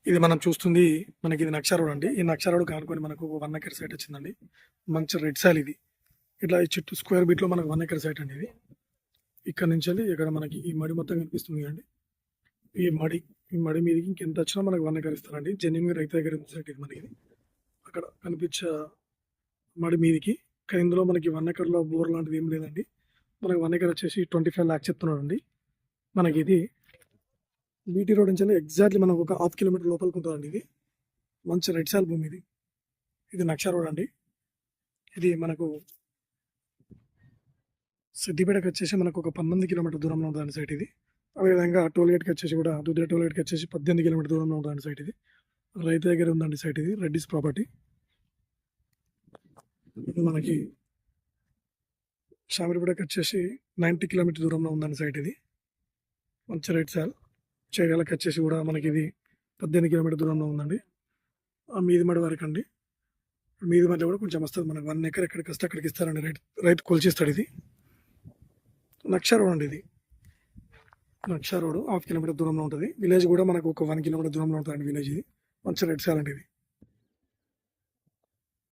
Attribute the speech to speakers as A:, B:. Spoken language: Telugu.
A: ఇది మనం చూస్తుంది మనకి ఇది నక్షా రోడ్ అండి. ఈ నక్షా రోడ్ కానుకొని మనకు 1 ఎకర్ సైట్ వచ్చిందండి. మంచి రెడ్ సాయిల్ ఇది. ఇట్లా ఈ చుట్టూ స్క్వేర్ బిట్లో మనకు 1 ఎకర్ సైట్ అండి ఇది. ఇక్కడ నుంచి ఇక్కడ మనకి ఈ మడి మొత్తం కనిపిస్తుంది అండి. ఈ మడి మీదకి ఇంకెంత వచ్చినా మనకు 1 ఎకర్ ఇస్తారండి. జెన్యున్గా రైతు దగ్గర ఉంది సైట్ ఇది మనకి. అక్కడ కనిపించే మడి మీదకి ఇందులో మనకి 1 ఎకర్లో బోర్ లాంటిది ఏం లేదండి. మనకి 1 ఎకర్ వచ్చేసి 25 lakhs చెప్తున్నాడండి. మనకి ఇది బీటీ రోడ్ నుంచి ఎగ్జాక్ట్లీ మనకు ఒక 1/2 కిలోమీటర్ లోపలికి ఉంటుందండి. ఇది మంచి రెడ్ సాయిల్ భూమి ఇది. ఇది నక్షా రోడ్ అండి. ఇది మనకు సిద్దిపేటకి వచ్చేసి మనకు ఒక 19 కిలోమీటర్ దూరంలో ఉంటుందండి సైట్ ఇది. అదేవిధంగా టోల్గేట్కి వచ్చేసి కూడా దుద్దిర టోల్గేట్కి వచ్చేసి 18 కిలోమీటర్ దూరంలో ఉంటుందండి సైట్ ఇది. రైతు దగ్గర ఉందండి సైట్ ఇది. రెడ్డిస్ ప్రాపర్టీ. ఇది మనకి షామిరిపేటకి వచ్చేసి 90 కిలోమీటర్ దూరంలో ఉందండి సైట్ ఇది. మంచి రెడ్ సాయిల్. చేయాలకి వచ్చేసి కూడా మనకి ఇది 18 కిలోమీటర్ దూరంలో ఉందండి. ఆ మీది మడి వరకు అండి. మీది మధ్య కూడా కొంచెం వస్తుంది మనకు 1 ఎకర్ ఎక్కడికి వస్తే అక్కడికి ఇస్తారండి. రైతు కొలిచిస్తాడు. ఇది నక్షా రోడ్ అండి. ఇది నక్షా రోడ్ 1/2 కిలోమీటర్ దూరంలో ఉంటుంది. విలేజ్ కూడా మనకు ఒక 1 కిలోమీటర్ దూరంలో ఉంటుందండి విలేజ్ ఇది. మంచి రెడ్ సాయిల్ అండి ఇది.